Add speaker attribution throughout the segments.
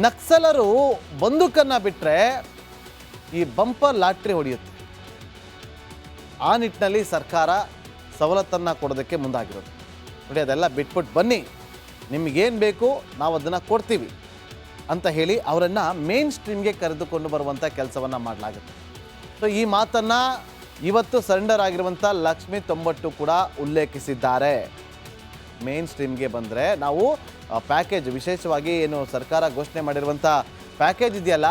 Speaker 1: ನಕ್ಸಲರು ಬಂದೂಕನ್ನು ಬಿಟ್ಟರೆ ಈ ಬಂಪರ್ ಲಾಟ್ರಿ ಹೊಡೆಯುತ್ತೆ. ಆ ನಿಟ್ಟಿನಲ್ಲಿ ಸರ್ಕಾರ ಸವಲತ್ತನ್ನು ಕೊಡೋದಕ್ಕೆ ಮುಂದಾಗಿರೋದು. ನೋಡಿ, ಅದೆಲ್ಲ ಬಿಟ್ಬಿಟ್ಟು ಬನ್ನಿ, ನಿಮಗೇನು ಬೇಕು ನಾವು ಅದನ್ನು ಕೊಡ್ತೀವಿ ಅಂತ ಹೇಳಿ ಅವರನ್ನು ಮೇನ್ ಸ್ಟ್ರೀಮ್ಗೆ ಕರೆದುಕೊಂಡು ಬರುವಂಥ ಕೆಲಸವನ್ನು ಮಾಡಲಾಗುತ್ತೆ. ಸೊ ಈ ಮಾತನ್ನು ಇವತ್ತು ಸರೆಂಡರ್ ಆಗಿರುವಂಥ ಲಕ್ಷ್ಮೀ ತೊಂಬಟ್ಟು ಕೂಡ ಉಲ್ಲೇಖಿಸಿದ್ದಾರೆ. ಮೇನ್ ಸ್ಟ್ರೀಮ್ಗೆ ಬಂದರೆ ನಾವು ಪ್ಯಾಕೇಜ್, ವಿಶೇಷವಾಗಿ ಏನು ಸರ್ಕಾರ ಘೋಷಣೆ ಮಾಡಿರುವಂಥ ಪ್ಯಾಕೇಜ್ ಇದೆಯಲ್ಲ,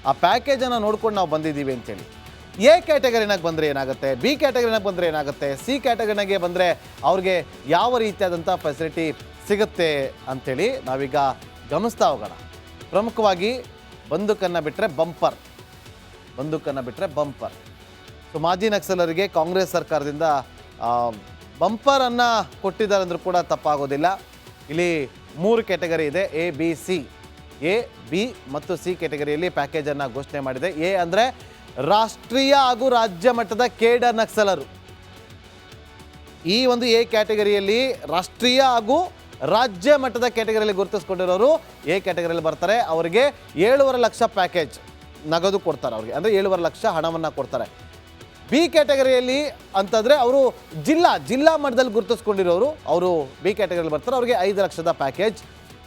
Speaker 1: ಆ ಪ್ಯಾಕೇಜನ್ನು ನೋಡ್ಕೊಂಡು ನಾವು ಬಂದಿದ್ದೀವಿ ಅಂತೇಳಿ. ಎ ಕ್ಯಾಟಗರಿನಾಗ ಬಂದರೆ ಏನಾಗುತ್ತೆ, ಬಿ ಕ್ಯಾಟಗರಿನಾಗ ಬಂದರೆ ಏನಾಗುತ್ತೆ, ಸಿ ಕ್ಯಾಟಗರಿನಾಗೆ ಬಂದರೆ ಅವ್ರಿಗೆ ಯಾವ ರೀತಿಯಾದಂಥ ಫೆಸಿಲಿಟಿ ಸಿಗುತ್ತೆ ಅಂಥೇಳಿ ನಾವೀಗ ಗಮನಿಸ್ತಾ ಹೋಗೋಣ. ಪ್ರಮುಖವಾಗಿ ಬಂದೂಕನ್ನು ಬಿಟ್ಟರೆ ಬಂಪರ್, ಬಂದೂಕನ್ನು ಬಿಟ್ಟರೆ ಬಂಪರ್. ಸೊ ಮಾಜಿ ನಕ್ಸಲರಿಗೆ ಕಾಂಗ್ರೆಸ್ ಸರ್ಕಾರದಿಂದ ಬಂಪರನ್ನು ಕೊಟ್ಟಿದ್ದಾರೆ ಅಂದರೂ ಕೂಡ ತಪ್ಪಾಗೋದಿಲ್ಲ. ಇಲ್ಲಿ 3 ಕ್ಯಾಟಗರಿ ಇದೆ, A B C. A, B ಮತ್ತು ಸಿ ಕ್ಯಾಟಗರಿಯಲ್ಲಿ ಪ್ಯಾಕೇಜನ್ನು ಘೋಷಣೆ ಮಾಡಿದೆ. ಎ ಅಂದರೆ ರಾಷ್ಟ್ರೀಯ ಹಾಗೂ ರಾಜ್ಯ ಮಟ್ಟದ ಕೇಡರ್ ನಕ್ಸಲರು. ಈ ಒಂದು ಎ ಕ್ಯಾಟಗರಿಯಲ್ಲಿ ರಾಷ್ಟ್ರೀಯ ಹಾಗೂ ರಾಜ್ಯ ಮಟ್ಟದ ಕ್ಯಾಟಗರಿಯಲ್ಲಿ ಗುರುತಿಸ್ಕೊಂಡಿರೋರು ಎ ಕ್ಯಾಟಗರಿಯಲ್ಲಿ ಬರ್ತಾರೆ. ಅವರಿಗೆ 7.5 ಲಕ್ಷ ಪ್ಯಾಕೇಜ್ ನಗದು ಕೊಡ್ತಾರೆ. ಅವ್ರಿಗೆ ಅಂದರೆ 7.5 ಲಕ್ಷ ಹಣವನ್ನು ಕೊಡ್ತಾರೆ. ಬಿ ಕ್ಯಾಟಗರಿಯಲ್ಲಿ ಅಂತಂದರೆ ಅವರು ಜಿಲ್ಲಾ ಮಟ್ಟದಲ್ಲಿ ಗುರುತಿಸ್ಕೊಂಡಿರೋರು, ಅವರು ಬಿ ಕ್ಯಾಟಗರಿಯಲ್ಲಿ ಬರ್ತಾರೆ. ಅವರಿಗೆ 5 ಲಕ್ಷದ ಪ್ಯಾಕೇಜ್.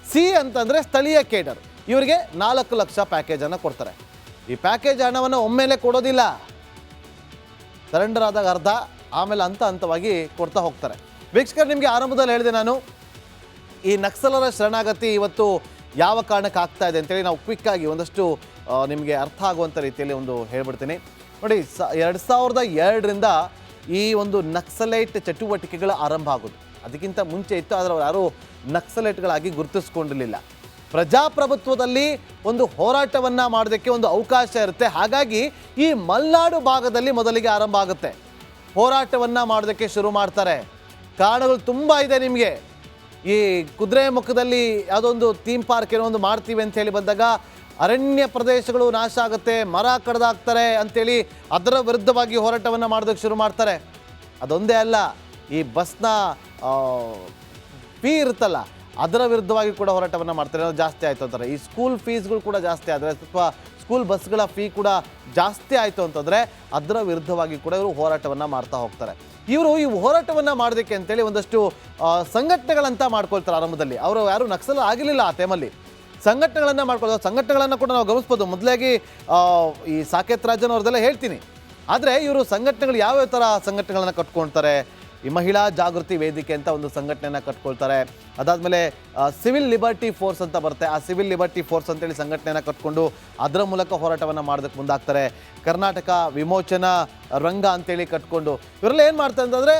Speaker 1: ಸಿ ಅಂತಂದರೆ ಸ್ಥಳೀಯ ಕೇಡರ್, ಇವರಿಗೆ 4 ಲಕ್ಷ ಪ್ಯಾಕೇಜನ್ನು ಕೊಡ್ತಾರೆ. ಈ ಪ್ಯಾಕೇಜ್ ಹಣವನ್ನು ಒಮ್ಮೆಲೆ ಕೊಡೋದಿಲ್ಲ, ಸರೆಂಡರ್ ಆದಾಗ ಅರ್ಧ, ಆಮೇಲೆ ಹಂತವಾಗಿ ಕೊಡ್ತಾ ಹೋಗ್ತಾರೆ. ವೀಕ್ಷಕರು, ನಿಮಗೆ ಆರಂಭದಲ್ಲಿ ಹೇಳಿದೆ ನಾನು, ಈ ನಕ್ಸಲರ ಶರಣಾಗತಿ ಇವತ್ತು ಯಾವ ಕಾರಣಕ್ಕೆ ಆಗ್ತಾ ಇದೆ ಅಂತೇಳಿ ನಾವು ಕ್ವಿಕ್ಕಾಗಿ ಒಂದಷ್ಟು ನಿಮಗೆ ಅರ್ಥ ಆಗುವಂಥ ರೀತಿಯಲ್ಲಿ ಒಂದು ಹೇಳ್ಬಿಡ್ತೀನಿ. ನೋಡಿ, 2002ರಿಂದ ಈ ಒಂದು ನಕ್ಸಲೈಟ್ ಚಟುವಟಿಕೆಗಳ ಆರಂಭ ಆಗೋದು. ಅದಕ್ಕಿಂತ ಮುಂಚೆ ಇತ್ತು, ಆದರೆ ಅವರು ಯಾರೂ ನಕ್ಸಲೈಟ್ಗಳಾಗಿ ಗುರುತಿಸ್ಕೊಂಡಿರಲಿಲ್ಲ. ಪ್ರಜಾಪ್ರಭುತ್ವದಲ್ಲಿ ಒಂದು ಹೋರಾಟವನ್ನು ಮಾಡೋದಕ್ಕೆ ಒಂದು ಅವಕಾಶ ಇರುತ್ತೆ. ಹಾಗಾಗಿ ಈ ಮಲೆನಾಡು ಭಾಗದಲ್ಲಿ ಮೊದಲಿಗೆ ಆರಂಭ ಆಗುತ್ತೆ, ಹೋರಾಟವನ್ನು ಮಾಡೋದಕ್ಕೆ ಶುರು ಮಾಡ್ತಾರೆ. ಕಾರಣಗಳು ತುಂಬ ಇದೆ ನಿಮಗೆ. ಈ ಕುದುರೆಮುಖದಲ್ಲಿ ಯಾವುದೊಂದು ಥೀಮ್ ಪಾರ್ಕ್ ಏನೋ ಒಂದು ಮಾಡ್ತೀವಿ ಅಂಥೇಳಿ ಬಂದಾಗ ಅರಣ್ಯ ಪ್ರದೇಶಗಳು ನಾಶ ಆಗುತ್ತೆ, ಮರ ಕಡ್ದಾಕ್ತಾರೆ ಅಂಥೇಳಿ ಅದರ ವಿರುದ್ಧವಾಗಿ ಹೋರಾಟವನ್ನು ಮಾಡೋದಕ್ಕೆ ಶುರು ಮಾಡ್ತಾರೆ. ಅದೊಂದೇ ಅಲ್ಲ, ಈ ಬಸ್ನ ಫೀ ಇರುತ್ತಲ್ಲ, ಅದರ ವಿರುದ್ಧವಾಗಿ ಕೂಡ ಹೋರಾಟವನ್ನು ಮಾಡ್ತಾರೆ. ಜಾಸ್ತಿ ಆಯಿತು ಅಂತಾರೆ. ಈ ಸ್ಕೂಲ್ ಫೀಸ್ಗಳು ಕೂಡ ಜಾಸ್ತಿ ಆದರೆ, ಅಥವಾ ಸ್ಕೂಲ್ ಬಸ್ಗಳ ಫೀ ಕೂಡ ಜಾಸ್ತಿ ಆಯಿತು ಅಂತಂದರೆ ಅದರ ವಿರುದ್ಧವಾಗಿ ಕೂಡ ಇವರು ಹೋರಾಟವನ್ನು ಮಾಡ್ತಾ ಹೋಗ್ತಾರೆ. ಇವರು ಈ ಹೋರಾಟವನ್ನು ಮಾಡೋದಕ್ಕೆ ಅಂತೇಳಿ ಒಂದಷ್ಟು ಸಂಘಟನೆಗಳಂತ ಮಾಡ್ಕೊಳ್ತಾರೆ. ಆರಂಭದಲ್ಲಿ ಅವರು ಯಾರು ನಕ್ಸಲ್ ಆಗಿರಲಿಲ್ಲ ಆ ಟೈಮಲ್ಲಿ, ಸಂಘಟನೆಗಳನ್ನು ಮಾಡ್ಕೊಳ್ಳೋದು. ಸಂಘಟನೆಗಳನ್ನು ಕೂಡ ನಾವು ಗಮನಿಸ್ಬೋದು. ಮೊದಲಾಗಿ ಈ ಸಾಕೇತ್ ರಾಜನ್ ಅವ್ರದ್ದೆಲ್ಲ ಹೇಳ್ತೀನಿ. ಆದರೆ ಇವರು ಸಂಘಟನೆಗಳು ಯಾವ್ಯಾವ ಥರ ಸಂಘಟನೆಗಳನ್ನು ಕಟ್ಕೊಳ್ತಾರೆ. ಈ ಮಹಿಳಾ ಜಾಗೃತಿ ವೇದಿಕೆ ಅಂತ ಒಂದು ಸಂಘಟನೆಯನ್ನು ಕಟ್ಕೊಳ್ತಾರೆ. ಅದಾದಮೇಲೆ ಸಿವಿಲ್ ಲಿಬರ್ಟಿ ಫೋರ್ಸ್ ಅಂತ ಬರುತ್ತೆ. ಆ ಸಿವಿಲ್ ಲಿಬರ್ಟಿ ಫೋರ್ಸ್ ಅಂತೇಳಿ ಸಂಘಟನೆಯನ್ನು ಕಟ್ಕೊಂಡು ಅದರ ಮೂಲಕ ಹೋರಾಟವನ್ನು ಮಾಡೋದಕ್ಕೆ ಮುಂದಾಗ್ತಾರೆ. ಕರ್ನಾಟಕ ವಿಮೋಚನಾ ರಂಗ ಅಂತೇಳಿ ಕಟ್ಕೊಂಡು ಇವರೆಲ್ಲ ಏನು ಮಾಡ್ತಾರೆ ಅಂತಂದರೆ,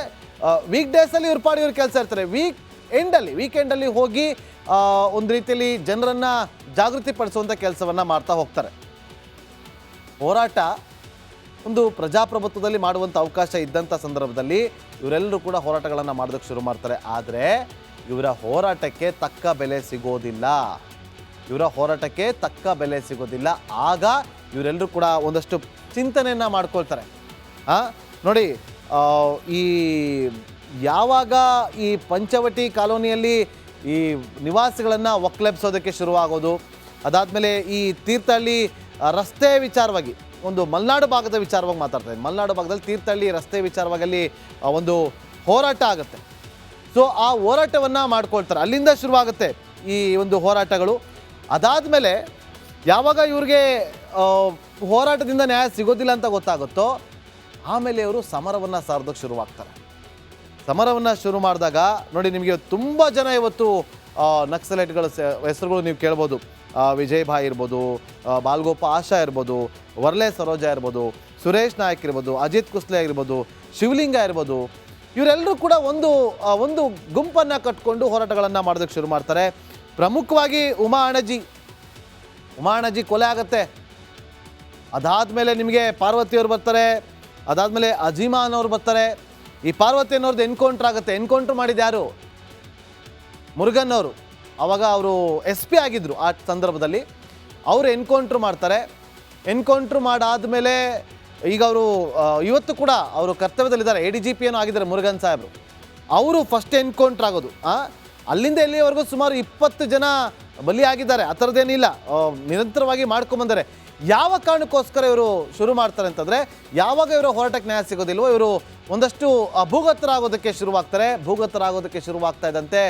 Speaker 1: ವೀಕ್ ಡೇಸಲ್ಲಿ ಇವ್ರ ಪಾಡಿ ಇವ್ರ ಕೆಲಸ ಇರ್ತಾರೆ. ವೀಕೆಂಡಲ್ಲಿ ಹೋಗಿ ಒಂದು ರೀತಿಯಲ್ಲಿ ಜನರನ್ನು ಜಾಗೃತಿ ಪಡಿಸುವಂಥ ಕೆಲಸವನ್ನು ಮಾಡ್ತಾ ಹೋಗ್ತಾರೆ. ಹೋರಾಟ ಒಂದು ಪ್ರಜಾಪ್ರಭುತ್ವದಲ್ಲಿ ಮಾಡುವಂಥ ಅವಕಾಶ ಇದ್ದಂಥ ಸಂದರ್ಭದಲ್ಲಿ ಇವರೆಲ್ಲರೂ ಕೂಡ ಹೋರಾಟಗಳನ್ನು ಮಾಡೋದಕ್ಕೆ ಶುರು ಮಾಡ್ತಾರೆ. ಆದರೆ ಇವರ ಹೋರಾಟಕ್ಕೆ ತಕ್ಕ ಬೆಲೆ ಸಿಗೋದಿಲ್ಲ. ಆಗ ಇವರೆಲ್ಲರೂ ಕೂಡ ಒಂದಷ್ಟು ಚಿಂತನೆಯನ್ನು ಮಾಡ್ಕೊಳ್ತಾರೆ. ನೋಡಿ, ಈ ಯಾವಾಗ ಈ ಪಂಚವಟಿ ಕಾಲೋನಿಯಲ್ಲಿ ಈ ನಿವಾಸಿಗಳನ್ನು ಒಕ್ಕಲೆಬ್ಸೋದಕ್ಕೆ ಶುರುವಾಗೋದು, ಅದಾದಮೇಲೆ ಈ ತೀರ್ಥಹಳ್ಳಿ ರಸ್ತೆ ವಿಚಾರವಾಗಿ, ಒಂದು ಮಲೆನಾಡು ಭಾಗದ ವಿಚಾರವಾಗಿ ಮಾತಾಡ್ತಾರೆ. ಮಲೆನಾಡು ಭಾಗದಲ್ಲಿ ತೀರ್ಥಹಳ್ಳಿ ರಸ್ತೆ ವಿಚಾರವಾಗಿ ಅಲ್ಲಿ ಒಂದು ಹೋರಾಟ ಆಗುತ್ತೆ. ಸೊ ಆ ಹೋರಾಟವನ್ನು ಮಾಡ್ಕೊಳ್ತಾರೆ. ಅಲ್ಲಿಂದ ಶುರುವಾಗುತ್ತೆ ಈ ಒಂದು ಹೋರಾಟಗಳು. ಅದಾದಮೇಲೆ ಯಾವಾಗ ಇವ್ರಿಗೆ ಹೋರಾಟದಿಂದ ನ್ಯಾಯ ಸಿಗೋದಿಲ್ಲ ಅಂತ ಗೊತ್ತಾಗುತ್ತೋ, ಆಮೇಲೆ ಇವರು ಸಮರವನ್ನು ಸಾರೋದಕ್ಕೆ ಶುರುವಾಗ್ತಾರೆ. ಸಮರವನ್ನು ಶುರು ಮಾಡಿದಾಗ ನೋಡಿ, ನಿಮಗೆ ತುಂಬ ಜನ ಇವತ್ತು ನಕ್ಸಲೈಟ್ಗಳ ಹೆಸರುಗಳು ನೀವು ಕೇಳ್ಬೋದು. ವಿಜಯ್ ಭಾಯ್ ಇರ್ಬೋದು, ಬಾಲ್ಗೋಪ ಆಶಾ ಇರ್ಬೋದು, ವರ್ಲೆ ಸರೋಜಾ ಇರ್ಬೋದು, ಸುರೇಶ್ ನಾಯಕ್ ಇರ್ಬೋದು, ಅಜಿತ್ ಕುಸ್ಲೆ ಆಗಿರ್ಬೋದು, ಶಿವಲಿಂಗ ಇರ್ಬೋದು. ಇವರೆಲ್ಲರೂ ಕೂಡ ಒಂದು ಗುಂಪನ್ನು ಕಟ್ಕೊಂಡು ಹೋರಾಟಗಳನ್ನು ಮಾಡೋದಕ್ಕೆ ಶುರು ಮಾಡ್ತಾರೆ. ಪ್ರಮುಖವಾಗಿ ಉಮಾ ಅಣಜಿ ಕೊಲೆ ಆಗುತ್ತೆ. ಅದಾದಮೇಲೆ ನಿಮಗೆ ಪಾರ್ವತಿಯವರು ಬರ್ತಾರೆ. ಅದಾದಮೇಲೆ ಅಜೀಮಾ ಅನ್ನೋರು ಬರ್ತಾರೆ. ಈ ಪಾರ್ವತಿ ಅನ್ನೋರ್ದು ಎನ್ಕೌಂಟ್ರ್ ಆಗುತ್ತೆ. ಎನ್ಕೌಂಟ್ರ್ ಮಾಡಿದ್ದು ಯಾರು? ಮುರುಗನ್ ಅವರು. ಆವಾಗ ಅವರು SP ಆಗಿದ್ದರು ಆ ಸಂದರ್ಭದಲ್ಲಿ. ಅವರು ಎನ್ಕೌಂಟ್ರ್ ಮಾಡ್ತಾರೆ. ಎನ್ಕೌಂಟ್ರ್ ಮಾಡಾದಮೇಲೆ ಈಗ ಅವರು ಇವತ್ತು ಕೂಡ ಅವರು ಕರ್ತವ್ಯದಲ್ಲಿದ್ದಾರೆ. ADGP ಏನೋ ಆಗಿದ್ದಾರೆ ಮುರುಗನ್ ಸಾಹೇಬರು. ಅವರು ಫಸ್ಟ್ ಎನ್ಕೌಂಟ್ರ್ ಆಗೋದು. ಅಲ್ಲಿಂದ ಎಲ್ಲಿಯವರೆಗೂ ಸುಮಾರು 20 ಜನ ಬಲಿಯಾಗಿದ್ದಾರೆ, ಆ ಥರದ್ದೇನಿಲ್ಲ. ನಿರಂತರವಾಗಿ ಮಾಡ್ಕೊಂಬಂದರೆ ಯಾವ ಕಾರಣಕ್ಕೋಸ್ಕರ ಇವರು ಶುರು ಮಾಡ್ತಾರೆ ಅಂತಂದರೆ, ಯಾವಾಗ ಇವರು ಹೋರಾಟಕ್ಕೆ ನ್ಯಾಯ ಸಿಗೋದಿಲ್ವೋ ಇವರು ಒಂದಷ್ಟು ಭೂಗತರಾಗೋದಕ್ಕೆ ಶುರುವಾಗ್ತಾ ಇದ್ದಂತೆ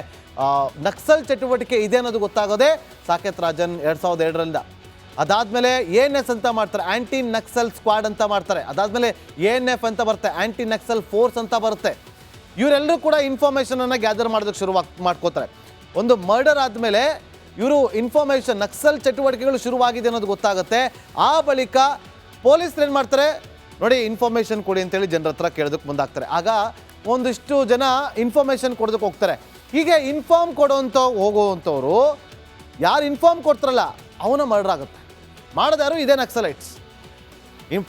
Speaker 1: ನಕ್ಸಲ್ ಚಟುವಟಿಕೆ ಇದೆ ಅನ್ನೋದು ಗೊತ್ತಾಗೋದೇ ಸಾಕೇತ್ ರಾಜನ್ 2002ರಿಂದ. ಅದಾದಮೇಲೆ ANS ಅಂತ ಮಾಡ್ತಾರೆ, ಆ್ಯಂಟಿ ನಕ್ಸಲ್ ಸ್ಕ್ವಾಡ್ ಅಂತ ಮಾಡ್ತಾರೆ. ಅದಾದಮೇಲೆ ANF ಅಂತ ಬರುತ್ತೆ, ಆ್ಯಂಟಿ ನಕ್ಸಲ್ ಫೋರ್ಸ್ ಅಂತ ಬರುತ್ತೆ. ಇವರೆಲ್ಲರೂ ಕೂಡ ಇನ್ಫಾರ್ಮೇಷನನ್ನು ಗ್ಯಾದರ್ ಮಾಡೋದಕ್ಕೆ ಮಾಡ್ಕೋತಾರೆ. ಒಂದು ಮರ್ಡರ್ ಆದಮೇಲೆ ಇವರು ಇನ್ಫಾರ್ಮೇಷನ್ ನಕ್ಸಲ್ ಚಟುವಟಿಕೆಗಳು ಶುರುವಾಗಿದೆ ಅನ್ನೋದು ಗೊತ್ತಾಗುತ್ತೆ. ಆ ಬಳಿಕ ಪೊಲೀಸರು ಏನು ಮಾಡ್ತಾರೆ, ನೋಡಿ ಇನ್ಫಾರ್ಮೇಷನ್ ಕೊಡಿ ಅಂತೇಳಿ ಜನರ ಹತ್ರ ಕೇಳೋದಕ್ಕೆ ಮುಂದಾಗ್ತಾರೆ. ಆಗ ಒಂದಿಷ್ಟು ಜನ ಇನ್ಫಾರ್ಮೇಷನ್ ಕೊಡೋದಕ್ಕೆ ಹೋಗ್ತಾರೆ. ಹೀಗೆ ಇನ್ಫಾರ್ಮ್ ಹೋಗುವಂಥವ್ರು ಯಾರು ಇನ್ಫಾರ್ಮ್ ಕೊಡ್ತಾರಲ್ಲ ಅವನ ಮರ್ಡರ್ ಆಗುತ್ತೆ. ಮಾಡೋದ್ಯಾರು ಇದೇ ನಕ್ಸಲೈಟ್ಸ್.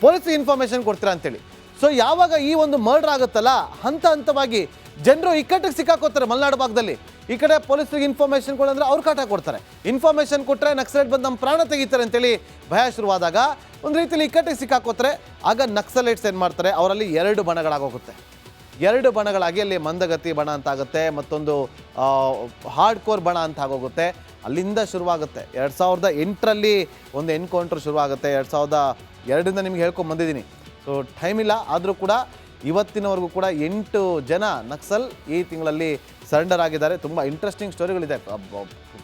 Speaker 1: ಪೊಲೀಸಿಗೆ ಇನ್ಫಾರ್ಮೇಷನ್ ಕೊಡ್ತೀರಾ ಅಂತೇಳಿ. ಸೊ ಯಾವಾಗ ಈ ಒಂದು ಮರ್ಡರ್ ಆಗುತ್ತಲ್ಲ, ಹಂತವಾಗಿ ಜನರು ಇಕ್ಕಟ್ಟಿಗೆ ಸಿಕ್ಕಾಕೋತಾರೆ. ಮಲೆನಾಡು ಭಾಗದಲ್ಲಿ ಈ ಕಡೆ ಪೊಲೀಸರಿಗೆ ಇನ್ಫಾರ್ಮೇಷನ್ ಕೊಡಂದ್ರೆ ಅವ್ರು ಕಾಟ ಕೊಡ್ತಾರೆ, ಇನ್ಫಾರ್ಮೇಷನ್ ಕೊಟ್ಟರೆ ನಕ್ಸಲೈಟ್ ಬಂದು ನಮ್ಮ ಪ್ರಾಣ ತೆಗಿತಾರೆ ಅಂತೇಳಿ ಭಯ ಶುರುವಾದಾಗ ಒಂದು ರೀತಿಯಲ್ಲಿ ಇಕ್ಕಟ್ಟಿಗೆ ಸಿಕ್ಕಾಕೋತಾರೆ. ಆಗ ನಕ್ಸಲೈಟ್ಸ್ ಏನು ಮಾಡ್ತಾರೆ, ಅವರಲ್ಲಿ 2 ಬಣಗಳಾಗೋಗುತ್ತೆ. 2 ಬಣಗಳಾಗಿ ಅಲ್ಲಿ ಮಂದಗತಿ ಬಣ ಅಂತ ಆಗುತ್ತೆ, ಮತ್ತೊಂದು ಹಾರ್ಡ್ ಕೋರ್ ಬಣ ಅಂತ ಆಗೋಗುತ್ತೆ. ಅಲ್ಲಿಂದ ಶುರುವಾಗುತ್ತೆ. 2008ರಲ್ಲಿ ಒಂದು ಎನ್ಕೌಂಟರ್ ಶುರುವಾಗುತ್ತೆ. 2002ರಿಂದ ನಿಮ್ಗೆ ಹೇಳ್ಕೊಂಡು ಬಂದಿದ್ದೀನಿ. ಸೊ ಟೈಮ್ ಇಲ್ಲ, ಆದರೂ ಕೂಡ ಇವತ್ತಿನವರೆಗೂ ಕೂಡ 8 ಜನ ನಕ್ಸಲ್ ಈ ತಿಂಗಳಲ್ಲಿ ಸರೆಂಡರ್ ಆಗಿದ್ದಾರೆ. ತುಂಬ ಇಂಟ್ರೆಸ್ಟಿಂಗ್ ಸ್ಟೋರಿಗಳಿದೆ,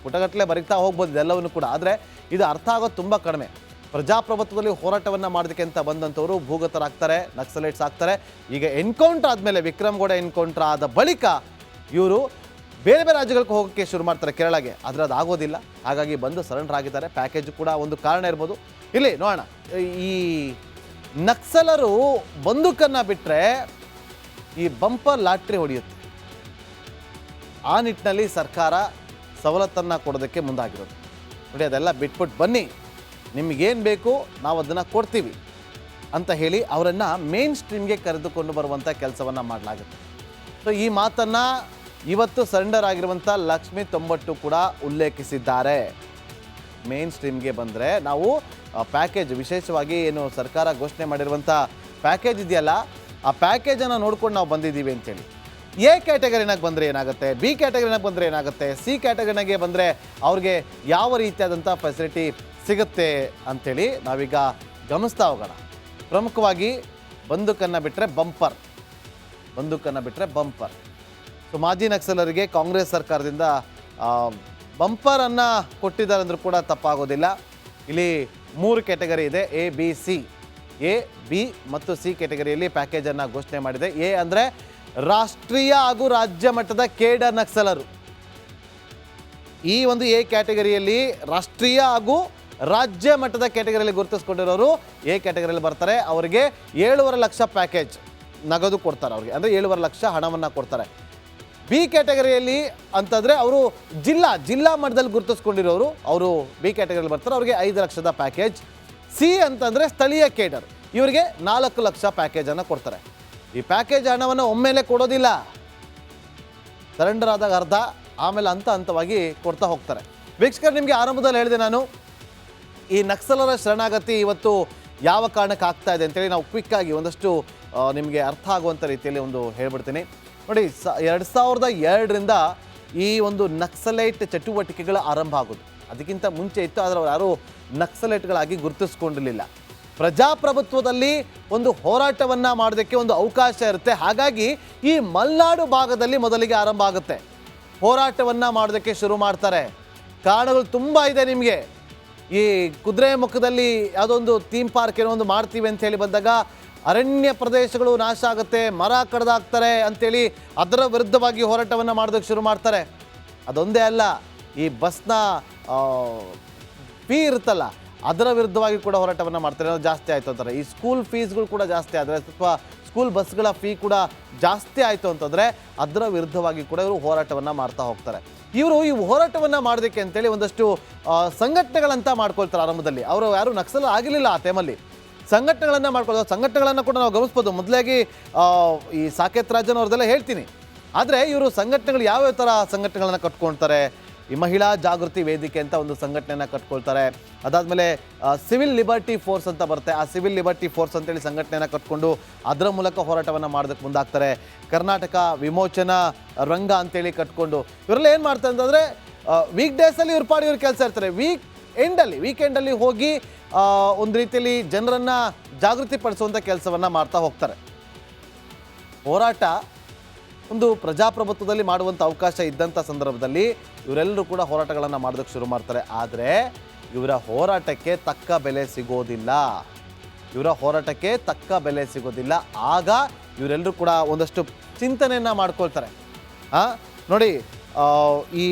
Speaker 1: ಪುಟಗಟ್ಟಲೆ ಬರೀತಾ ಹೋಗ್ಬೋದು ಇದೆಲ್ಲವನ್ನು ಕೂಡ. ಆದರೆ ಇದು ಅರ್ಥ ಆಗೋದು ತುಂಬ ಕಡಿಮೆ. ಪ್ರಜಾಪ್ರಭುತ್ವದಲ್ಲಿ ಹೋರಾಟವನ್ನು ಮಾಡೋದಕ್ಕೆ ಅಂತ ಬಂದಂಥವರು ಭೂಗತರಾಗ್ತಾರೆ, ನಕ್ಸಲೈಟ್ಸ್ ಆಗ್ತಾರೆ. ಈಗ ಎನ್ಕೌಂಟರ್ ಆದಮೇಲೆ ವಿಕ್ರಮ್ಗೌಡ ಎನ್ಕೌಂಟರ್ ಆದ ಬಳಿಕ ಇವರು ಬೇರೆ ಬೇರೆ ರಾಜ್ಯಗಳಿಗೆ ಹೋಗೋಕ್ಕೆ ಶುರು ಮಾಡ್ತಾರೆ, ಕೇರಳಗೆ. ಆದರೆ ಅದು ಆಗೋದಿಲ್ಲ. ಹಾಗಾಗಿ ಬಂದು ಸರೆಂಡರ್ ಆಗಿದ್ದಾರೆ. ಪ್ಯಾಕೇಜ್ ಕೂಡ ಒಂದು ಕಾರಣ ಇರ್ಬೋದು. ಇಲ್ಲಿ ನೋಡೋಣ, ಈ ನಕ್ಸಲರು ಬಂದೂಕನ್ನು ಬಿಟ್ಟರೆ ಈ ಬಂಪರ್ ಲಾಟ್ರಿ ಹೊಡೆಯುತ್ತೆ. ಆ ನಿಟ್ಟಿನಲ್ಲಿ ಸರ್ಕಾರ ಸವಲತ್ತನ್ನು ಕೊಡೋದಕ್ಕೆ ಮುಂದಾಗಿರೋದು. ನೋಡಿ, ಅದೆಲ್ಲ ಬಿಟ್ಬಿಟ್ಟು ಬನ್ನಿ, ನಿಮಗೇನು ಬೇಕು ನಾವು ಅದನ್ನು ಕೊಡ್ತೀವಿ ಅಂತ ಹೇಳಿ ಅವರನ್ನು ಮೇನ್ ಸ್ಟ್ರೀಮ್ಗೆ ಕರೆದುಕೊಂಡು ಬರುವಂಥ ಕೆಲಸವನ್ನು ಮಾಡಲಾಗುತ್ತೆ. ಸೊ ಈ ಮಾತನ್ನು ಇವತ್ತು ಸರೆಂಡರ್ ಆಗಿರುವಂಥ ಲಕ್ಷ್ಮೀ ತೊಂಬಟ್ಟು ಕೂಡ ಉಲ್ಲೇಖಿಸಿದ್ದಾರೆ. ಮೇನ್ ಸ್ಟ್ರೀಮ್ಗೆ ಬಂದರೆ ನಾವು ಪ್ಯಾಕೇಜ್, ವಿಶೇಷವಾಗಿ ಏನು ಸರ್ಕಾರ ಘೋಷಣೆ ಮಾಡಿರುವಂಥ ಪ್ಯಾಕೇಜ್ ಇದೆಯಲ್ಲ, ಆ ಪ್ಯಾಕೇಜನ್ನು ನೋಡ್ಕೊಂಡು ನಾವು ಬಂದಿದ್ದೀವಿ ಅಂತೇಳಿ. ಎ ಕ್ಯಾಟಗರಿನಾಗ ಬಂದರೆ ಏನಾಗುತ್ತೆ, ಬಿ ಕ್ಯಾಟಗರಿನಾಗ ಬಂದರೆ ಏನಾಗುತ್ತೆ, ಸಿ ಕ್ಯಾಟಗರಿನಾಗೆ ಬಂದರೆ ಅವ್ರಿಗೆ ಯಾವ ರೀತಿಯಾದಂಥ ಫೆಸಿಲಿಟಿ ಸಿಗುತ್ತೆ ಅಂಥೇಳಿ ನಾವೀಗ ಗಮನಿಸ್ತಾ ಹೋಗೋಣ. ಪ್ರಮುಖವಾಗಿ ಬಂದೂಕನ್ನು ಬಿಟ್ಟರೆ ಬಂಪರ್. ಸೊ ಮಾಜಿ ನಕ್ಸಲರಿಗೆ ಕಾಂಗ್ರೆಸ್ ಸರ್ಕಾರದಿಂದ ಬಂಪರನ್ನು ಕೊಟ್ಟಿದ್ದಾರೆ ಅಂದರೂ ಕೂಡ ತಪ್ಪಾಗೋದಿಲ್ಲ. ಇಲ್ಲಿ 3 ಕ್ಯಾಟಗರಿ ಇದೆ, A B C. A, B ಮತ್ತು ಸಿ ಕ್ಯಾಟಗರಿಯಲ್ಲಿ ಪ್ಯಾಕೇಜನ್ನು ಘೋಷಣೆ ಮಾಡಿದೆ. ಎ ಅಂದರೆ ರಾಷ್ಟ್ರೀಯ ಹಾಗೂ ರಾಜ್ಯ ಮಟ್ಟದ ಕೇಡರ್ ನಕ್ಸಲರು. ಈ ಒಂದು ಎ ಕ್ಯಾಟಗರಿಯಲ್ಲಿ ರಾಷ್ಟ್ರೀಯ ಹಾಗೂ ರಾಜ್ಯ ಮಟ್ಟದ ಕ್ಯಾಟಗರಿಯಲ್ಲಿ ಗುರುತಿಸ್ಕೊಂಡಿರೋರು ಎ ಕ್ಯಾಟಗರಿಯಲ್ಲಿ ಬರ್ತಾರೆ. ಅವರಿಗೆ 7.5 ಲಕ್ಷ ಪ್ಯಾಕೇಜ್ ನಗದು ಕೊಡ್ತಾರೆ. ಅವ್ರಿಗೆ ಅಂದರೆ 7.5 ಲಕ್ಷ ಹಣವನ್ನು ಕೊಡ್ತಾರೆ. ಬಿ ಕ್ಯಾಟಗರಿಯಲ್ಲಿ ಅಂತಂದರೆ ಅವರು ಜಿಲ್ಲಾ ಮಟ್ಟದಲ್ಲಿ ಗುರುತಿಸ್ಕೊಂಡಿರೋರು, ಅವರು ಬಿ ಕ್ಯಾಟಗರಿಯಲ್ಲಿ ಬರ್ತಾರೆ. ಅವರಿಗೆ 5 ಲಕ್ಷದ ಪ್ಯಾಕೇಜ್. ಸಿ ಅಂತಂದರೆ ಸ್ಥಳೀಯ ಕೇಡರ್, ಇವರಿಗೆ 4 ಲಕ್ಷ ಪ್ಯಾಕೇಜನ್ನು ಕೊಡ್ತಾರೆ. ಈ ಪ್ಯಾಕೇಜ್ ಹಣವನ್ನು ಒಮ್ಮೆಲೆ ಕೊಡೋದಿಲ್ಲ, ಸರೆಂಡರ್ ಆದಾಗ ಅರ್ಧ, ಆಮೇಲೆ ಹಂತವಾಗಿ ಕೊಡ್ತಾ ಹೋಗ್ತಾರೆ. ವೀಕ್ಷಕರು, ನಿಮಗೆ ಆರಂಭದಲ್ಲಿ ಹೇಳಿದೆ ನಾನು, ಈ ನಕ್ಸಲರ ಶರಣಾಗತಿ ಇವತ್ತು ಯಾವ ಕಾರಣಕ್ಕೆ ಆಗ್ತಾ ಇದೆ ಅಂತೇಳಿ ನಾವು ಕ್ವಿಕ್ಕಾಗಿ ಒಂದಷ್ಟು ನಿಮಗೆ ಅರ್ಥ ಆಗುವಂಥ ರೀತಿಯಲ್ಲಿ ಒಂದು ಹೇಳ್ಬಿಡ್ತೀನಿ. ನೋಡಿ, 2002ರಿಂದ ಈ ಒಂದು ನಕ್ಸಲೈಟ್ ಚಟುವಟಿಕೆಗಳ ಆರಂಭ ಆಗೋದು. ಅದಕ್ಕಿಂತ ಮುಂಚೆ ಇತ್ತು, ಆದರೆ ಅವರು ಯಾರೂ ನಕ್ಸಲೈಟ್ಗಳಾಗಿ ಗುರುತಿಸ್ಕೊಂಡಿರಲಿಲ್ಲ. ಪ್ರಜಾಪ್ರಭುತ್ವದಲ್ಲಿ ಒಂದು ಹೋರಾಟವನ್ನು ಮಾಡೋದಕ್ಕೆ ಒಂದು ಅವಕಾಶ ಇರುತ್ತೆ. ಹಾಗಾಗಿ ಈ ಮಲೆನಾಡು ಭಾಗದಲ್ಲಿ ಮೊದಲಿಗೆ ಆರಂಭ ಆಗುತ್ತೆ, ಹೋರಾಟವನ್ನು ಮಾಡೋದಕ್ಕೆ ಶುರು ಮಾಡ್ತಾರೆ. ಕಾರಣಗಳು ತುಂಬ ಇದೆ ನಿಮಗೆ. ಈ ಕುದುರೆ ಮುಖದಲ್ಲಿ ಯಾವುದೊಂದು ಥೀಮ್ ಪಾರ್ಕ್ ಏನೋ ಒಂದು ಮಾಡ್ತೀವಿ ಅಂತ ಹೇಳಿ ಬಂದಾಗ ಅರಣ್ಯ ಪ್ರದೇಶಗಳು ನಾಶ ಆಗುತ್ತೆ, ಮರ ಕಡ್ದಾಕ್ತಾರೆ ಅಂಥೇಳಿ ಅದರ ವಿರುದ್ಧವಾಗಿ ಹೋರಾಟವನ್ನು ಮಾಡೋದಕ್ಕೆ ಶುರು ಮಾಡ್ತಾರೆ. ಅದೊಂದೇ ಅಲ್ಲ, ಈ ಬಸ್ನ ಫೀ ಇರುತ್ತಲ್ಲ ಅದರ ವಿರುದ್ಧವಾಗಿ ಕೂಡ ಹೋರಾಟವನ್ನು ಮಾಡ್ತಾರೆ. ಏನೋ ಜಾಸ್ತಿ ಆಯಿತು ಅಂತಾರೆ. ಈ ಸ್ಕೂಲ್ ಫೀಸ್ಗಳು ಕೂಡ ಜಾಸ್ತಿ ಆದರೆ, ಅಥವಾ ಸ್ಕೂಲ್ ಬಸ್ಗಳ ಫೀ ಕೂಡ ಜಾಸ್ತಿ ಆಯಿತು ಅಂತಂದರೆ ಅದರ ವಿರುದ್ಧವಾಗಿ ಕೂಡ ಇವರು ಹೋರಾಟವನ್ನು ಮಾಡ್ತಾ ಹೋಗ್ತಾರೆ. ಇವರು ಈ ಹೋರಾಟವನ್ನು ಮಾಡೋದಕ್ಕೆ ಅಂತೇಳಿ ಒಂದಷ್ಟು ಸಂಘಟನೆಗಳಂತ ಮಾಡ್ಕೊಳ್ತಾರೆ. ಆರಂಭದಲ್ಲಿ ಅವರು ಯಾರು ನಕ್ಸಲ್ ಆಗಿರಲಿಲ್ಲ ಆ ಟೈಮಲ್ಲಿ, ಸಂಘಟನೆಗಳನ್ನು ಮಾಡ್ಕೊಳ್ಳೋದು. ಸಂಘಟನೆಗಳನ್ನು ಕೂಡ ನಾವು ಗಮನಿಸ್ಬೋದು. ಮೊದಲಾಗಿ ಈ ಸಾಕೇತ್ ರಾಜನ್ ಅವ್ರದ್ದೆಲ್ಲ ಹೇಳ್ತೀನಿ. ಆದರೆ ಇವರು ಸಂಘಟನೆಗಳು ಯಾವ್ಯಾವ ಥರ ಸಂಘಟನೆಗಳನ್ನು ಕಟ್ಕೊಳ್ತಾರೆ, ಈ ಮಹಿಳಾ ಜಾಗೃತಿ ವೇದಿಕೆ ಅಂತ ಒಂದು ಸಂಘಟನೆಯನ್ನು ಕಟ್ಕೊಳ್ತಾರೆ. ಅದಾದಮೇಲೆ ಸಿವಿಲ್ ಲಿಬರ್ಟಿ ಫೋರ್ಸ್ ಅಂತ ಬರುತ್ತೆ. ಆ ಸಿವಿಲ್ ಲಿಬರ್ಟಿ ಫೋರ್ಸ್ ಅಂತೇಳಿ ಸಂಘಟನೆಯನ್ನು ಕಟ್ಕೊಂಡು ಅದರ ಮೂಲಕ ಹೋರಾಟವನ್ನು ಮಾಡೋದಕ್ಕೆ ಮುಂದಾಗ್ತಾರೆ. ಕರ್ನಾಟಕ ವಿಮೋಚನಾ ರಂಗ ಅಂತೇಳಿ ಕಟ್ಕೊಂಡು ಇವರೆಲ್ಲ ಏನು ಮಾಡ್ತಾರೆ ಅಂತಂದರೆ ವೀಕ್ ಡೇಸಲ್ಲಿ ಇವ್ರ ಪಾಡಿ ಇವ್ರ ಕೆಲಸ ಇರ್ತಾರೆ. ವೀಕೆಂಡಲ್ಲಿ ಹೋಗಿ ಒಂದು ರೀತಿಯಲ್ಲಿ ಜನರನ್ನು ಜಾಗೃತಿ ಪಡಿಸುವಂಥ ಕೆಲಸವನ್ನು ಮಾಡ್ತಾ ಹೋಗ್ತಾರೆ. ಹೋರಾಟ ಒಂದು ಪ್ರಜಾಪ್ರಭುತ್ವದಲ್ಲಿ ಮಾಡುವಂಥ ಅವಕಾಶ ಇದ್ದಂಥ ಸಂದರ್ಭದಲ್ಲಿ ಇವರೆಲ್ಲರೂ ಕೂಡ ಹೋರಾಟಗಳನ್ನು ಮಾಡೋದಕ್ಕೆ ಶುರು ಮಾಡ್ತಾರೆ. ಆದರೆ ಇವರ ಹೋರಾಟಕ್ಕೆ ತಕ್ಕ ಬೆಲೆ ಸಿಗೋದಿಲ್ಲ. ಆಗ ಇವರೆಲ್ಲರೂ ಕೂಡ ಒಂದಷ್ಟು ಚಿಂತನೆಯನ್ನು ಮಾಡ್ಕೊಳ್ತಾರೆ. ನೋಡಿ, ಈ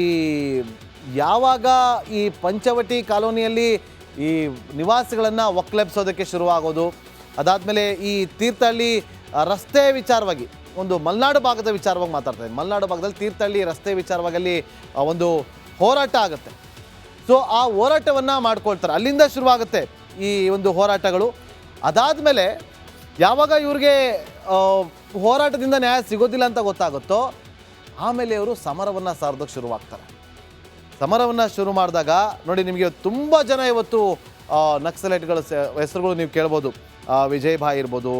Speaker 1: ಯಾವಾಗ ಈ ಪಂಚವಟಿ ಕಾಲೋನಿಯಲ್ಲಿ ಈ ನಿವಾಸಿಗಳನ್ನು ಒಕ್ಕಲೆಬ್ಸೋದಕ್ಕೆ ಶುರುವಾಗೋದು, ಅದಾದಮೇಲೆ ಈ ತೀರ್ಥಹಳ್ಳಿ ರಸ್ತೆ ವಿಚಾರವಾಗಿ, ಒಂದು ಮಲೆನಾಡು ಭಾಗದ ವಿಚಾರವಾಗಿ ಮಾತಾಡ್ತಾರೆ. ಮಲೆನಾಡು ಭಾಗದಲ್ಲಿ ತೀರ್ಥಹಳ್ಳಿ ರಸ್ತೆ ವಿಚಾರವಾಗಿ ಅಲ್ಲಿ ಒಂದು ಹೋರಾಟ ಆಗುತ್ತೆ. ಸೊ ಆ ಹೋರಾಟವನ್ನು ಮಾಡ್ಕೊಳ್ತಾರೆ. ಅಲ್ಲಿಂದ ಶುರುವಾಗುತ್ತೆ ಈ ಒಂದು ಹೋರಾಟಗಳು. ಅದಾದಮೇಲೆ ಯಾವಾಗ ಇವ್ರಿಗೆ ಹೋರಾಟದಿಂದ ನ್ಯಾಯ ಸಿಗೋದಿಲ್ಲ ಅಂತ ಗೊತ್ತಾಗುತ್ತೋ, ಆಮೇಲೆ ಇವರು ಸಮರವನ್ನು ಸಾರೋದಕ್ಕೆ ಶುರುವಾಗ್ತಾರೆ. ಸಮರವನ್ನು ಶುರು ಮಾಡಿದಾಗ ನೋಡಿ, ನಿಮಗೆ ತುಂಬ ಜನ ಇವತ್ತು ನಕ್ಸಲೈಟ್ಗಳ ಹೆಸರುಗಳು ನೀವು ಕೇಳ್ಬೋದು. ವಿಜಯ್ ಭಾಯ್ ಇರ್ಬೋದು,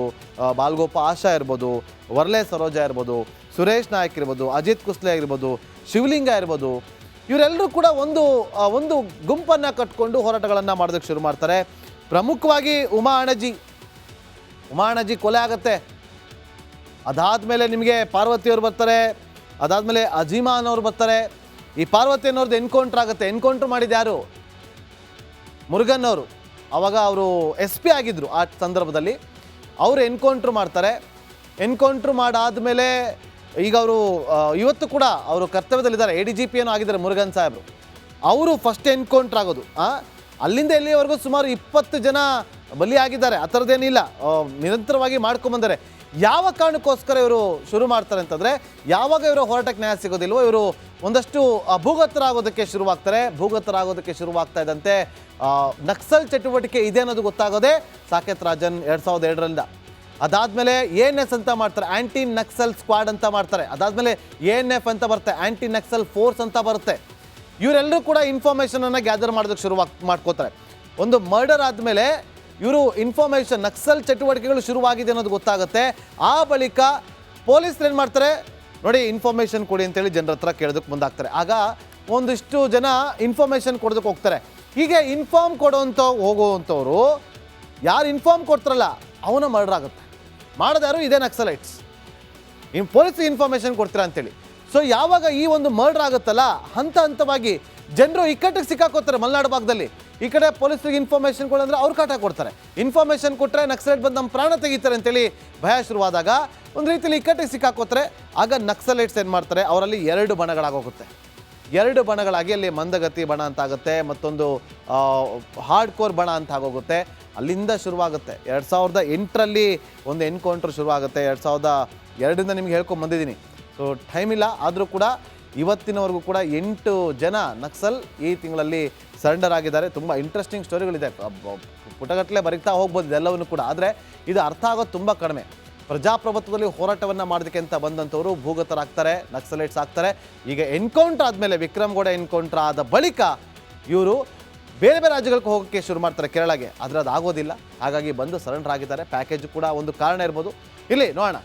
Speaker 1: ಬಾಲ್ಗೋಪ ಆಶಾ ಇರ್ಬೋದು, ವರ್ಲೆ ಸರೋಜಾ ಇರ್ಬೋದು, ಸುರೇಶ್ ನಾಯಕ್ ಇರ್ಬೋದು, ಅಜಿತ್ ಕುಸ್ಲೆ ಇರ್ಬೋದು, ಶಿವಲಿಂಗ ಇರ್ಬೋದು. ಇವರೆಲ್ಲರೂ ಕೂಡ ಒಂದು ಗುಂಪನ್ನು ಕಟ್ಕೊಂಡು ಹೋರಾಟಗಳನ್ನು ಮಾಡೋದಕ್ಕೆ ಶುರು ಮಾಡ್ತಾರೆ. ಪ್ರಮುಖವಾಗಿ ಉಮಾ ಅಣಜಿ ಕೊಲೆ ಆಗುತ್ತೆ. ಅದಾದಮೇಲೆ ನಿಮಗೆ ಪಾರ್ವತಿಯವರು ಬರ್ತಾರೆ, ಅದಾದಮೇಲೆ ಅಜೀಮಾ ಅನ್ನೋರು ಬರ್ತಾರೆ. ಈ ಪಾರ್ವತಿ ಅನ್ನೋರ್ದು ಎನ್ಕೌಂಟ್ರ್ ಆಗುತ್ತೆ. ಎನ್ಕೌಂಟ್ರ್ ಮಾಡಿದ್ದು ಯಾರು? ಮುರುಗನ್ ಅವರು. ಆವಾಗ ಅವರು SP ಆಗಿದ್ದರು. ಆ ಸಂದರ್ಭದಲ್ಲಿ ಅವರು ಎನ್ಕೌಂಟ್ರ್ ಮಾಡ್ತಾರೆ. ಎನ್ಕೌಂಟ್ರ್ ಮಾಡಾದಮೇಲೆ ಈಗ ಅವರು ಇವತ್ತು ಕೂಡ ಅವರು ಕರ್ತವ್ಯದಲ್ಲಿದ್ದಾರೆ. ADGP ಏನೋ ಆಗಿದ್ದಾರೆ ಮುರುಗನ್ ಸಾಹೇಬರು. ಅವರು ಫಸ್ಟ್ ಎನ್ಕೌಂಟ್ರ್ ಆಗೋದು. ಅಲ್ಲಿಂದ ಎಲ್ಲಿವರೆಗೂ ಸುಮಾರು 20 ಜನ ಬಲಿಯಾಗಿದ್ದಾರೆ. ಆ ಥರದ್ದೇನಿಲ್ಲ, ನಿರಂತರವಾಗಿ ಮಾಡ್ಕೊಂಬಂದರೆ. ಯಾವ ಕಾರಣಕ್ಕೋಸ್ಕರ ಇವರು ಶುರು ಮಾಡ್ತಾರೆ ಅಂತಂದರೆ, ಯಾವಾಗ ಇವರ ಹೋರಾಟಕ್ಕೆ ನ್ಯಾಯ ಸಿಗೋದಿಲ್ವೋ ಇವರು ಒಂದಷ್ಟು ಭೂಗತರಾಗೋದಕ್ಕೆ ಶುರುವಾಗ್ತಾ ಇದ್ದಂತೆ ನಕ್ಸಲ್ ಚಟುವಟಿಕೆ ಇದೆ ಅನ್ನೋದು ಗೊತ್ತಾಗೋದೇ ಸಾಕೇತ್ ರಾಜನ್ 2002ರಿಂದ. ಅದಾದಮೇಲೆ ANS ಅಂತ ಮಾಡ್ತಾರೆ, ಆ್ಯಂಟಿ ನಕ್ಸಲ್ ಸ್ಕ್ವಾಡ್ ಅಂತ ಮಾಡ್ತಾರೆ. ಅದಾದಮೇಲೆ ANF ಅಂತ ಬರುತ್ತೆ, ಆ್ಯಂಟಿ ನಕ್ಸಲ್ ಫೋರ್ಸ್ ಅಂತ ಬರುತ್ತೆ. ಇವರೆಲ್ಲರೂ ಕೂಡ ಇನ್ಫಾರ್ಮೇಷನನ್ನು ಗ್ಯಾದರ್ ಮಾಡೋದಕ್ಕೆ ಮಾಡ್ಕೋತಾರೆ. ಒಂದು ಮರ್ಡರ್ ಆದಮೇಲೆ ಇವರು ಇನ್ಫಾರ್ಮೇಷನ್, ನಕ್ಸಲ್ ಚಟುವಟಿಕೆಗಳು ಶುರುವಾಗಿದೆ ಅನ್ನೋದು ಗೊತ್ತಾಗುತ್ತೆ. ಆ ಬಳಿಕ ಪೊಲೀಸರು ಏನು ಮಾಡ್ತಾರೆ, ನೋಡಿ ಇನ್ಫಾರ್ಮೇಷನ್ ಕೊಡಿ ಅಂತೇಳಿ ಜನರ ಹತ್ರ ಕೇಳೋದಕ್ಕೆ ಮುಂದಾಗ್ತಾರೆ. ಆಗ ಒಂದಿಷ್ಟು ಜನ ಇನ್ಫಾರ್ಮೇಷನ್ ಕೊಡೋದಕ್ಕೆ ಹೋಗ್ತಾರೆ. ಹೀಗೆ ಇನ್ಫಾರ್ಮ್ ಹೋಗುವಂಥವ್ರು ಯಾರು ಇನ್ಫಾರ್ಮ್ ಕೊಡ್ತಾರಲ್ಲ ಅವನ ಮರ್ಡರ್ ಆಗುತ್ತೆ. ಮಾಡೋದ್ಯಾರು ಇದೇ ನಕ್ಸಲೈಟ್ಸ್. ಪೊಲೀಸ್ಗೆ ಇನ್ಫಾರ್ಮೇಷನ್ ಕೊಡ್ತೀರಾ ಅಂತೇಳಿ. ಸೊ ಯಾವಾಗ ಈ ಒಂದು ಮರ್ಡರ್ ಆಗುತ್ತಲ್ಲ, ಹಂತವಾಗಿ ಜನರು ಇಕ್ಕಟ್ಟಿಗೆ ಸಿಕ್ಕಾಕೋತಾರೆ. ಮಲೆನಾಡು ಭಾಗದಲ್ಲಿ ಈ ಕಡೆ ಪೊಲೀಸರಿಗೆ ಇನ್ಫಾರ್ಮೇಷನ್ ಕೊಡಂದ್ರೆ ಅವ್ರು ಕಾಟ ಕೊಡ್ತಾರೆ. ಇನ್ಫಾರ್ಮೇಷನ್ ಕೊಟ್ಟರೆ ನಕ್ಸಲೈಟ್ ಬಂದು ನಮ್ಮ ಪ್ರಾಣ ತೆಗಿತಾರೆ ಅಂತೇಳಿ ಭಯ ಶುರುವಾದಾಗ ಒಂದು ರೀತಿಯಲ್ಲಿ ಇಕ್ಕಟ್ಟಿಗೆ ಸಿಕ್ಕಾಕೋತಾರೆ. ಆಗ ನಕ್ಸಲೈಟ್ಸ್ ಏನು ಮಾಡ್ತಾರೆ, ಅವರಲ್ಲಿ 2 ಬಣಗಳಾಗೋಗುತ್ತೆ. 2 ಬಣಗಳಾಗಿ ಅಲ್ಲಿ ಮಂದಗತಿ ಬಣ ಅಂತ ಆಗುತ್ತೆ, ಮತ್ತೊಂದು ಹಾರ್ಡ್ ಕೋರ್ ಬಣ ಅಂತ ಆಗೋಗುತ್ತೆ. ಅಲ್ಲಿಂದ ಶುರುವಾಗುತ್ತೆ. 2008ರಲ್ಲಿ ಒಂದು ಎನ್ಕೌಂಟ್ರ್ ಶುರುವಾಗುತ್ತೆ. 2002ರಿಂದ ನಿಮ್ಗೆ ಹೇಳ್ಕೊಂಡು ಬಂದಿದ್ದೀನಿ. ಸೊ ಟೈಮ್ ಇಲ್ಲ, ಆದರೂ ಕೂಡ ಇವತ್ತಿನವರೆಗೂ ಕೂಡ 8 ಜನ ನಕ್ಸಲ್ ಈ ತಿಂಗಳಲ್ಲಿ ಸರೆಂಡರ್ ಆಗಿದ್ದಾರೆ. ತುಂಬ ಇಂಟ್ರೆಸ್ಟಿಂಗ್ ಸ್ಟೋರಿಗಳಿದೆ, ಪುಟಗಟ್ಟಲೆ ಬರೀತಾ ಹೋಗ್ಬೋದು ಇದೆಲ್ಲವನ್ನು ಕೂಡ. ಆದರೆ ಇದು ಅರ್ಥ ಆಗೋದು ತುಂಬ ಕಡಿಮೆ. ಪ್ರಜಾಪ್ರಭುತ್ವದಲ್ಲಿ ಹೋರಾಟವನ್ನು ಮಾಡೋದಕ್ಕೆ ಅಂತ ಬಂದಂಥವರು ಭೂಗತರಾಗ್ತಾರೆ, ನಕ್ಸಲೈಟ್ಸ್ ಆಗ್ತಾರೆ. ಈಗ ಎನ್ಕೌಂಟ್ರ್ ಆದಮೇಲೆ, ವಿಕ್ರಮ್ಗೌಡ ಎನ್ಕೌಂಟ್ರ್ ಆದ ಬಳಿಕ ಇವರು ಬೇರೆ ರಾಜ್ಯಗಳಿಗೆ ಹೋಗೋಕ್ಕೆ ಶುರು ಮಾಡ್ತಾರೆ, ಕೇರಳಗೆ. ಆದರೆ ಅದು ಆಗೋದಿಲ್ಲ. ಹಾಗಾಗಿ ಬಂದು ಸರೆಂಡರ್ ಆಗಿದ್ದಾರೆ. ಪ್ಯಾಕೇಜ್ ಕೂಡ ಒಂದು ಕಾರಣ ಇರ್ಬೋದು. ಇಲ್ಲಿ ನೋಡೋಣ